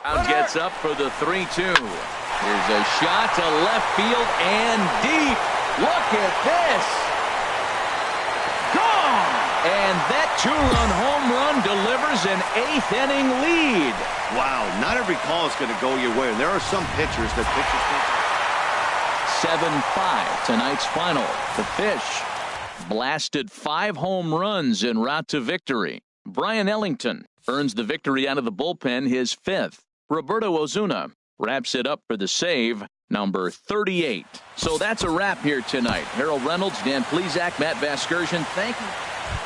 Gets up for the 3-2. Here's a shot to left field and deep. Look at this. Gone. And that two-run home run delivers an 8th inning lead. Wow, not every call is going to go your way. There are some pitchers that pitchers think. 7-5 tonight's final. The Fish blasted 5 home runs en route to victory. Brian Ellington earns the victory out of the bullpen, his 5th. Roberto Ozuna wraps it up for the save, number 38. So that's a wrap here tonight. Harold Reynolds, Dan Plesac, Matt Vasgersian, thank you.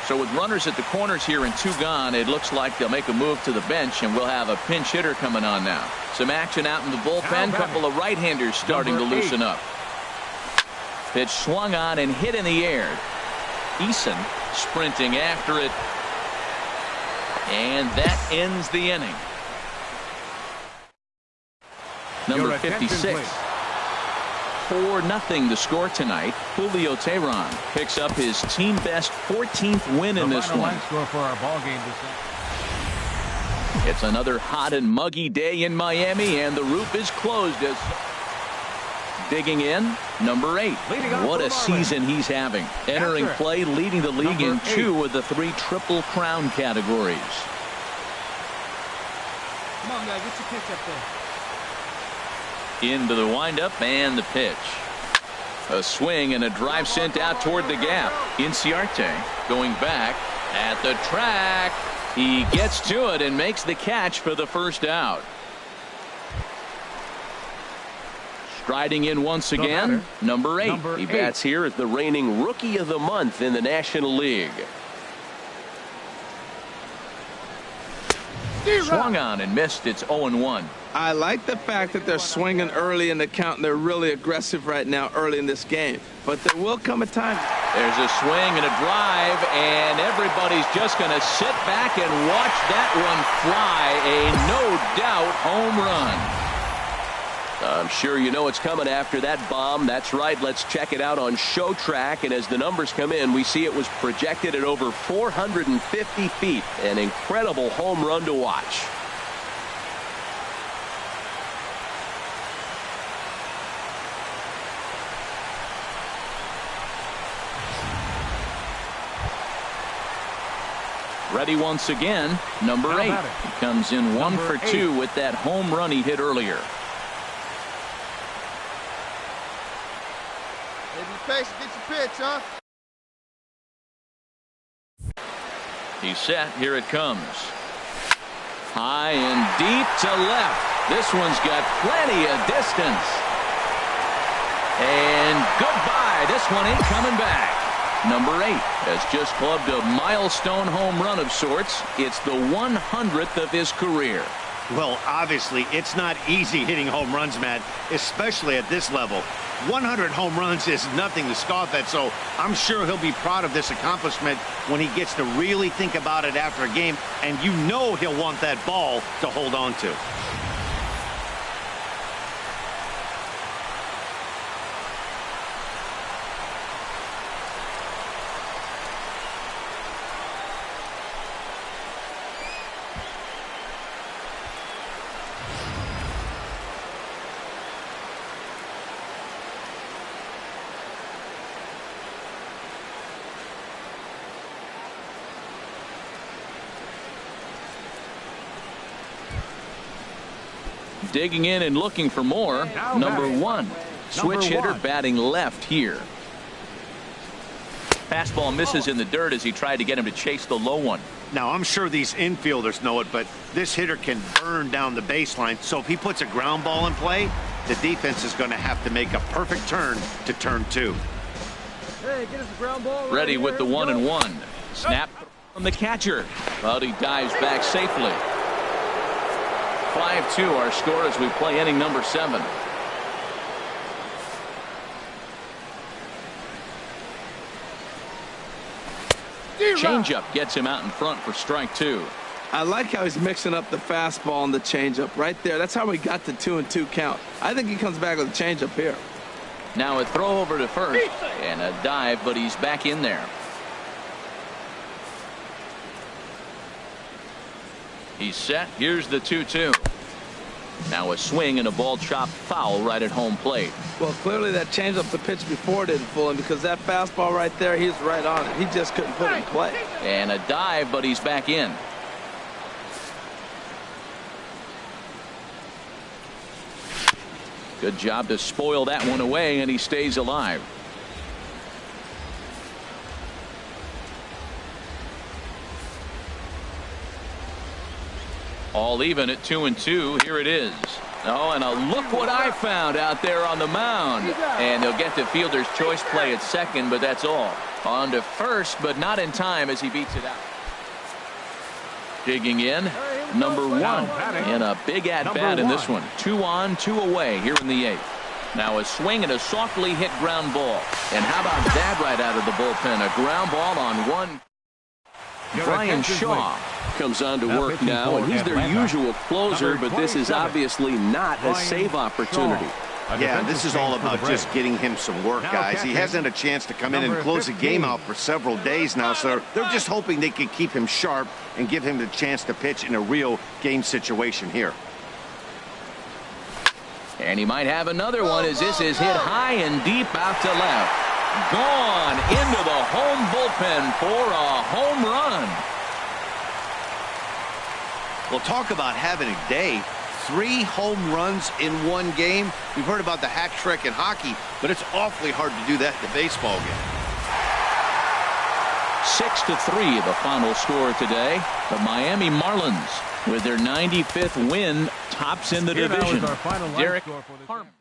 So with runners at the corners here and 2 gone, it looks like they'll make a move to the bench, and we'll have a pinch hitter coming on now. Some action out in the bullpen, couple of right-handers starting to loosen up. Pitch swung on and hit in the air. Eason sprinting after it. And that ends the inning. Number 56. 4-0 the score tonight. Julio Teheran picks up his team best 14th win in this one. It's another hot and muggy day in Miami, and the roof is closed as digging in, number 8. What a season he's having. Entering play, leading the league in 2 of the 3 Triple Crown categories. Come on, guys, get your pitch up there. Into the windup and the pitch. A swing and a drive sent out toward the gap. Inciarte going back at the track. He gets to it and makes the catch for the first out. Striding in once again, number 8. He bats here as the reigning Rookie of the Month in the National League. Swung on and missed. It's 0-1. I like the fact that they're swinging early in the count, and they're really aggressive right now early in this game. But there will come a time. There's a swing and a drive, and everybody's just going to sit back and watch that one fly. A no-doubt home run. I'm sure you know it's coming after that bomb. That's right. Let's check it out on Show Track. And as the numbers come in, we see it was projected at over 450 feet. An incredible home run to watch. Ready once again, number 8. He comes in 1 for 2 with that home run he hit earlier. Get your pitch, huh? He's set. Here it comes. High and deep to left. This one's got plenty of distance. And goodbye. This one ain't coming back. Number 8 has just clubbed a milestone home run of sorts. It's the 100th of his career. Well, obviously, it's not easy hitting home runs, Matt, especially at this level. 100 home runs is nothing to scoff at, so I'm sure he'll be proud of this accomplishment when he gets to really think about it after a game, and you know he'll want that ball to hold on to. Digging in and looking for more. Number 1. Switch hitter batting left here. Fastball misses in the dirt as he tried to get him to chase the low one. Now, I'm sure these infielders know it, but this hitter can burn down the baseline. So if he puts a ground ball in play, the defense is going to have to make a perfect turn to turn 2. Hey, get us a ground ball. Right Ready here. with the 1-1. Snap from the catcher. But he dives back safely. 5-2 our score as we play inning number 7. Changeup gets him out in front for strike 2. I like how he's mixing up the fastball and the changeup right there. That's how we got the 2-2 count. I think he comes back with a changeup here. Now a throw over to first and a dive, but he's back in there. He's set. Here's the 2-2. Now a swing and a ball chopped foul right at home plate. Well, clearly that changeup the pitch before didn't fool him, because that fastball right there, he was right on it. He just couldn't put it in play. And a dive, but he's back in. Good job to spoil that one away, and he stays alive. All even at 2-2. Here it is. Oh, and look what I found out there on the mound. And they'll get the fielder's choice play at second, but that's all. On to first, but not in time as he beats it out. Digging in, number 1. And a big at-bat in this one. 2 on, 2 away here in the 8th. Now a swing and a softly hit ground ball. And how about that right out of the bullpen? A ground ball on 1. Brian Shaw comes on to work now, and he's their usual closer, but this is obviously not a save opportunity. Yeah, this is all about just getting him some work, guys. He hasn't had a chance to come in and close the game out for several days now, so they're just hoping they can keep him sharp and give him the chance to pitch in a real game situation here. And he might have another one as this is hit high and deep out to left. Gone into the home bullpen for a home run. Well, talk about having a day. 3 home runs in 1 game. We've heard about the hack trick in hockey, but it's awfully hard to do that in a baseball game. 6-3 the final score today. The Miami Marlins, with their 95th win, tops in the division. Derek Harmon.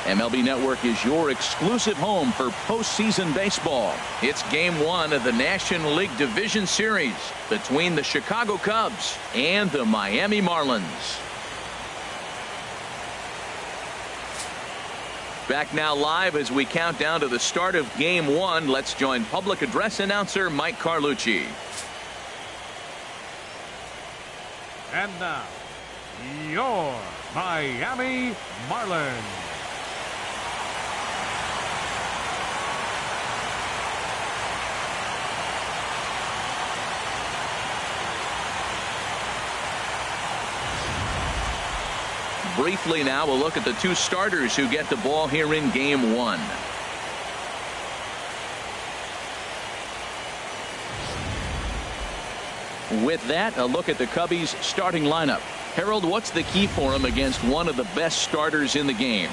MLB Network is your exclusive home for postseason baseball. It's Game 1 of the National League Division Series between the Chicago Cubs and the Miami Marlins. Back now live as we count down to the start of Game 1. Let's join public address announcer Mike Carlucci. And now, your Miami Marlins. Briefly now, we'll look at the two starters who get the ball here in game one. With that, a look at the Cubbies starting lineup. Harold, what's the key for him against one of the best starters in the game?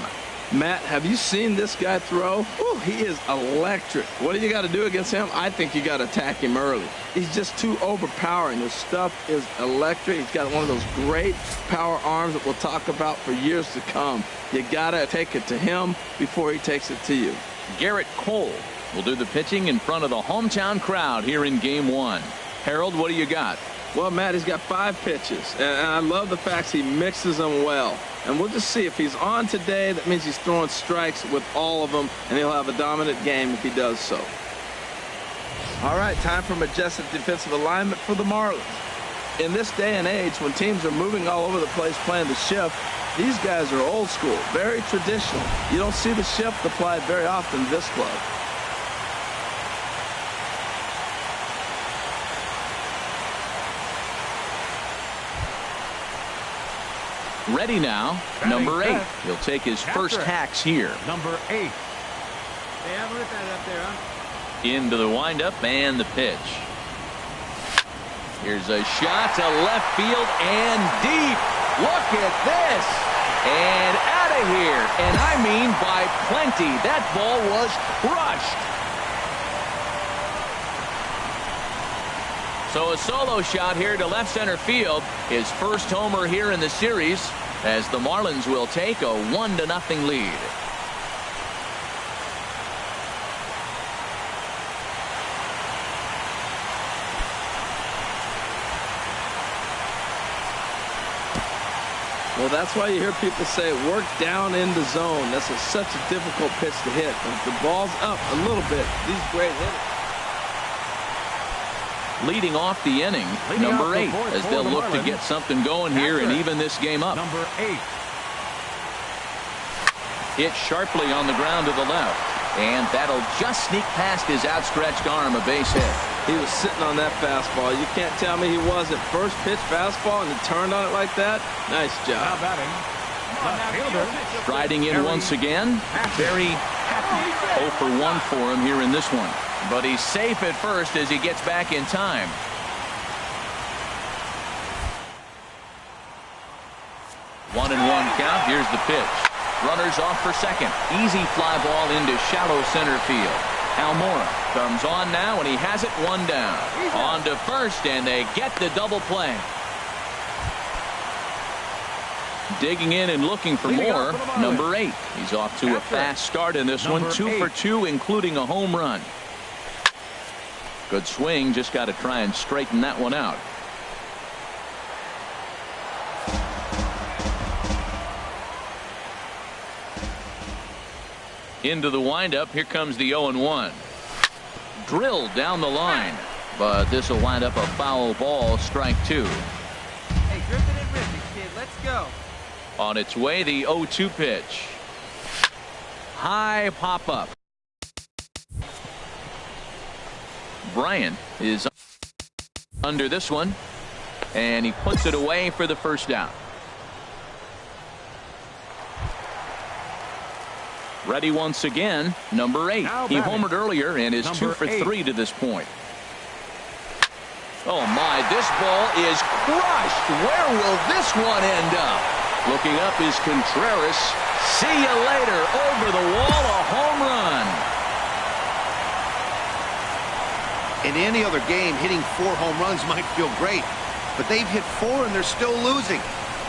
Matt, have you seen this guy throw? Ooh, he is electric. What do you got to do against him? I think you got to attack him early. He's just too overpowering. His stuff is electric. He's got one of those great power arms that we'll talk about for years to come. You got to take it to him before he takes it to you. Garrett Cole will do the pitching in front of the hometown crowd here in game one. Harold, what do you got? Well, Matt, he's got 5 pitches, and I love the fact he mixes them well. And we'll just see if he's on today. That means he's throwing strikes with all of them, and he'll have a dominant game if he does so. All right, time for majestic defensive alignment for the Marlins. In this day and age, when teams are moving all over the place playing the shift, these guys are old school, very traditional. You don't see the shift applied very often in this club. Ready now, number 8. He'll take his first hacks here. Number 8. Hey, have a look at that up there, huh? Into the windup and the pitch. Here's a shot to left field and deep. Look at this. And out of here. And I mean by plenty. That ball was crushed. So a solo shot here to left center field. His first homer here in the series as the Marlins will take a 1-0 lead. Well, that's why you hear people say work down in the zone. That's such a difficult pitch to hit. If the ball's up a little bit, these great hitters. Leading off the inning, number 8, as they'll look to get something going here and even this game up. Number 8. Hit sharply on the ground to the left, and that'll just sneak past his outstretched arm, a base hit. He was sitting on that fastball. You can't tell me he wasn't. First pitch fastball, and he turned on it like that. Nice job. Now batting, left fielder. Striding in once again. Very happy. 0 for 1 for him here in this one. But he's safe at first as he gets back in time. One and one count. Here's the pitch. Runners off for second. Easy fly ball into shallow center field. Almora comes on now, and he has it one down. On to first, and they get the double play. Digging in and looking for more, number 8. He's off to a fast start in this one. 2 for 2, including a home run. Good swing, just got to try and straighten that one out. Into the windup, here comes the 0-1. Drilled down the line, but this will wind up a foul ball, strike 2. Hey, drifting and ripping, kid, let's go. On its way, the 0-2 pitch. High pop up. Bryant is under this one, and he puts it away for the first down. Ready once again, number 8. He homered earlier and is 2 for 3 to this point. Oh my, this ball is crushed. Where will this one end up? Looking up is Contreras. See you later. Over the wall, a home run. In any other game, hitting 4 home runs might feel great, but they've hit 4 and they're still losing.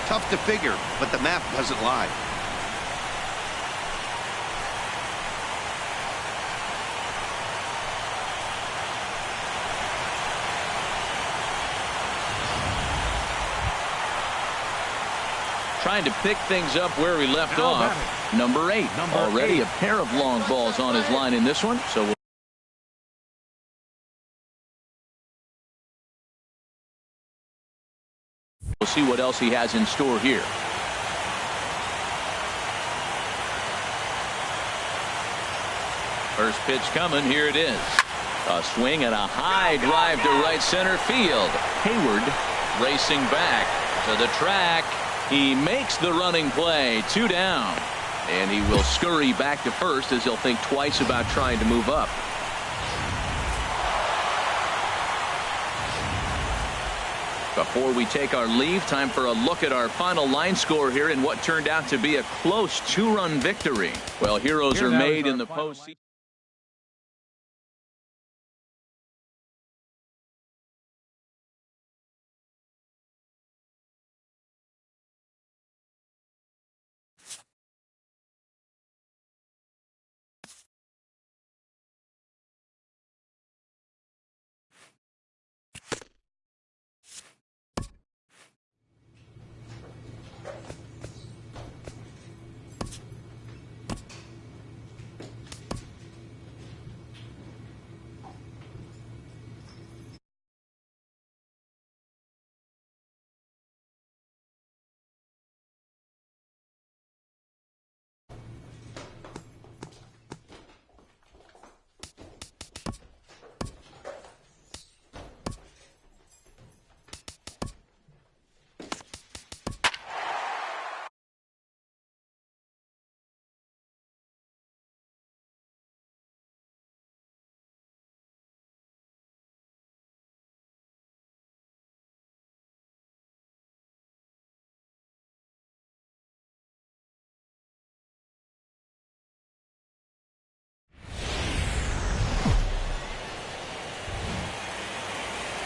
Tough to figure, but the math doesn't lie. Trying to pick things up where we left off. Number 8. Already a pair of long balls on his line in this one, so we'll see what else he has in store here. First pitch coming. Here it is. A swing and a high drive to right center field. Hayward racing back to the track. He makes the running play. 2 down. And he will scurry back to first as he'll think twice about trying to move up. Before we take our leave, time for a look at our final line score here in what turned out to be a close 2-run victory. Well, heroes are made in the postseason.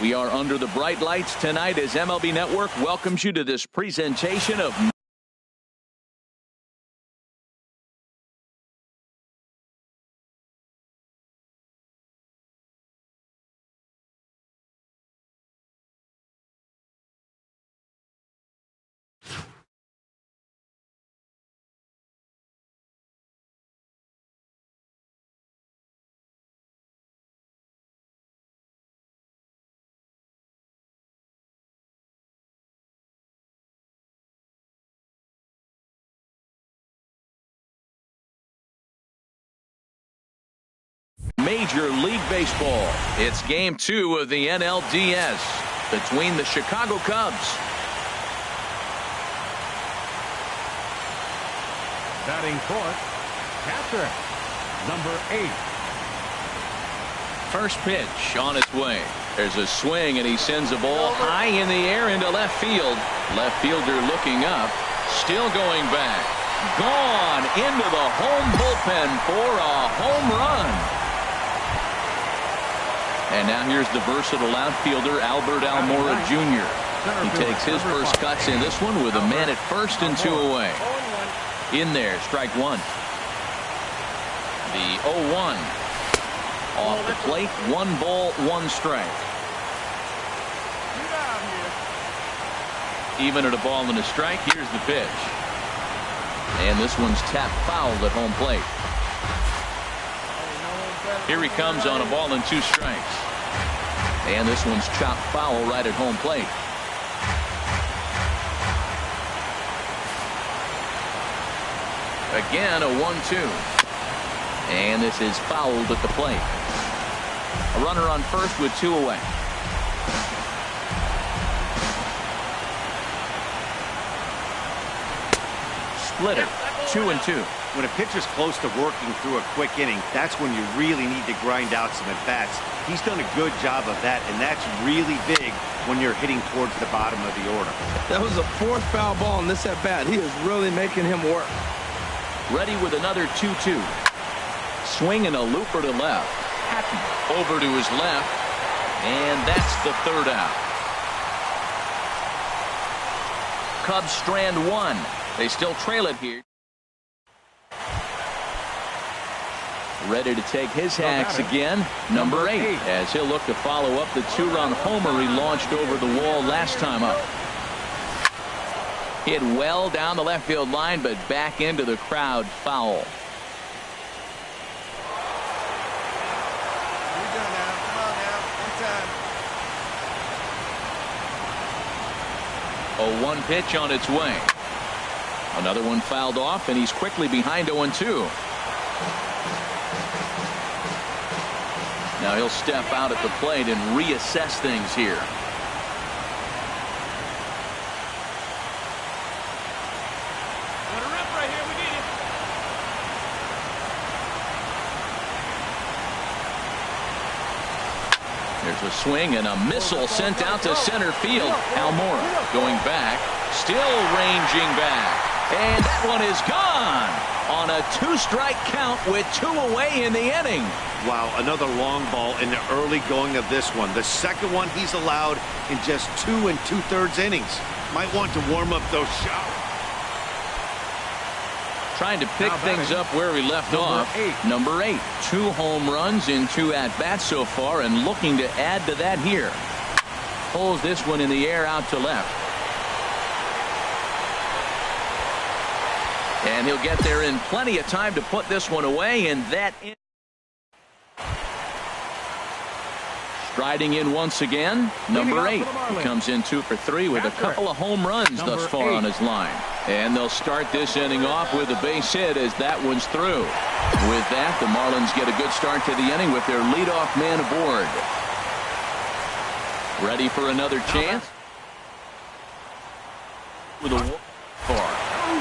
We are under the bright lights tonight as MLB Network welcomes you to this presentation of Major League Baseball. It's Game 2 of the NLDS between the Chicago Cubs. Batting fourth, catcher, number 8. First pitch on its way. There's a swing, and he sends a ball high in the air into left field. Left fielder looking up, still going back. Gone into the home bullpen for a home run. And now here's the versatile outfielder, Albert Almora Jr. He takes his first cuts in this one with a man at first and 2 away. In there, strike 1. The 0-1. Off the plate, 1 ball, 1 strike. Even at a ball and a strike, here's the pitch. And this one's tapped foul at home plate. Here he comes on a ball and 2 strikes. And this one's chopped foul right at home plate. Again, a 1-2. And this is fouled at the plate. A runner on first with 2 away. Splitter, 2-2. When a pitcher's close to working through a quick inning, that's when you really need to grind out some at-bats. He's done a good job of that, and that's really big when you're hitting towards the bottom of the order. That was a 4th foul ball in this at-bat. He is really making him work. Ready with another 2-2. Swing and a looper to left. Hatton over to his left, and that's the 3rd out. Cubs strand 1. They still trail it here. Ready to take his hacks again, number 8, as he'll look to follow up the 2-run homer he launched over the wall last time up. Hit well down the left field line, but back into the crowd, foul. You're done now. Come on now. One time. 0-1 pitch on its way. Another one fouled off, and he's quickly behind 0-2. Now he'll step out at the plate and reassess things here. There's a swing and a missile sent out to center field. Almora going back, still ranging back. And that one is gone on a 2-strike count with 2 away in the inning. Wow, another long ball in the early going of this one. The second one he's allowed in just 2 2/3 innings. Might want to warm up those shots. Trying to pick things up where we left off. Number 8, 2 home runs in 2 at-bats so far, and looking to add to that here. Pulls this one in the air out to left. And he'll get there in plenty of time to put this one away, and that striding in once again, number 8. He comes in 2 for 3 with a couple of home runs thus far on his line. And they'll start this inning off with a base hit as that one's through. With that, the Marlins get a good start to the inning with their leadoff man aboard. Ready for another chance? With a far.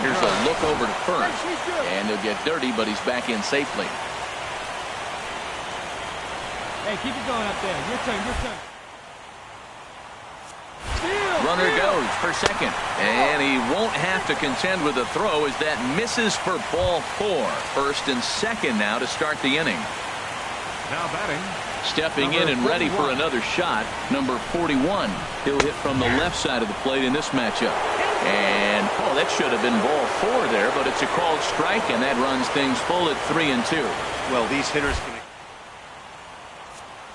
Here's a look over to first. And he'll get dirty, but he's back in safely. Hey, keep it going up there. Your turn, your turn. Runner goes for second. And he won't have to contend with a throw as that misses for ball 4. First and second now to start the inning. Now batting. Stepping in and ready for another shot, number 41. He'll hit from the left side of the plate in this matchup. And, oh, that should have been ball 4 there, but it's a called strike, and that runs things full at 3-2. Well, these hitters can.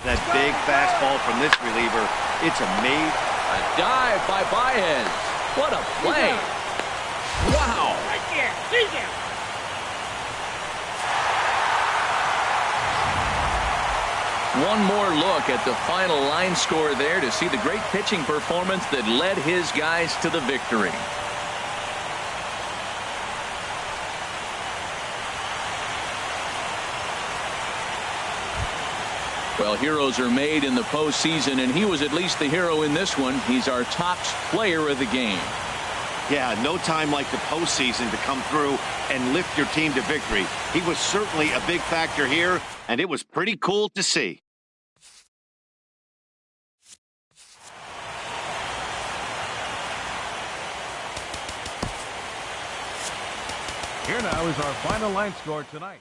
That big fastball from this reliever, it's amazing. A dive by Baez. What a play. Wow. Right there. See there. One more look at the final line score there to see the great pitching performance that led his guys to the victory. Well, heroes are made in the postseason, and he was at least the hero in this one. He's our top player of the game. Yeah, no time like the postseason to come through and lift your team to victory. He was certainly a big factor here, and it was pretty cool to see. Here now is our final line score tonight.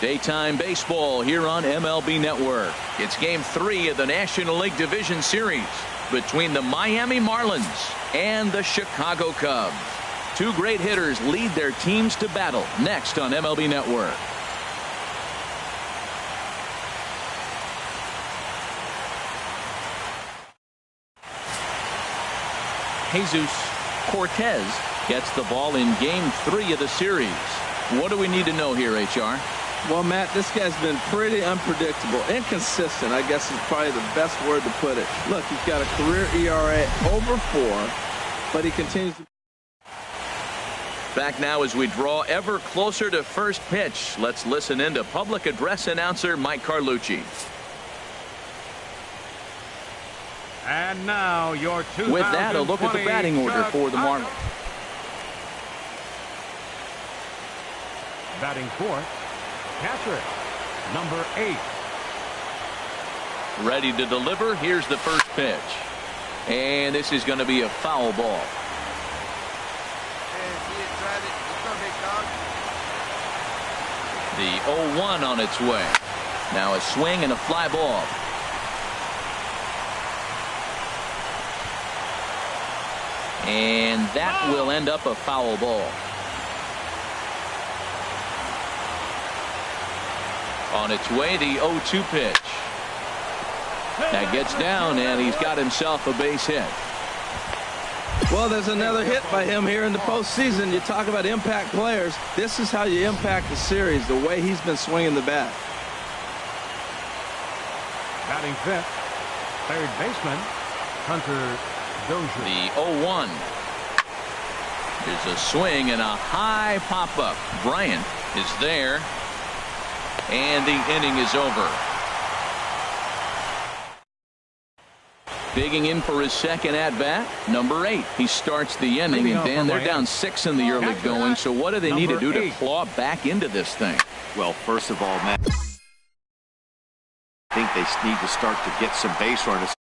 Daytime baseball here on MLB Network. It's Game 3 of the National League Division Series between the Miami Marlins and the Chicago Cubs. Two great hitters lead their teams to battle next on MLB Network. Jesus Cortez gets the ball in Game 3 of the series. What do we need to know here, HR? Well, Matt, this guy's been pretty unpredictable. Inconsistent, I guess, is probably the best word to put it. Look, he's got a career ERA over 4, but he continues to... Back now as we draw ever closer to first pitch. Let's listen in to public address announcer Mike Carlucci. And now your 2020 With that, a look at the batting order for the Marlins. Batting fourth, catcher, number 8. Ready to deliver. Here's the first pitch. And this is going to be a foul ball. The 0-1 on its way. Now a swing and a fly ball. And that will end up a foul ball. On its way, the 0-2 pitch. That gets down, and he's got himself a base hit. Well, there's another hit by him here in the postseason. You talk about impact players. This is how you impact the series, the way he's been swinging the bat. Batting fifth, third baseman, Hunter Dozier. The 0-1. There's a swing and a high pop-up. Bryant is there. And the inning is over. Digging in for his second at-bat, number 8. He starts the inning, and Dan, they're down 6 in the early going, so what do they need to do to claw back into this thing? Well, first of all, Matt, I think they need to start to get some base runners.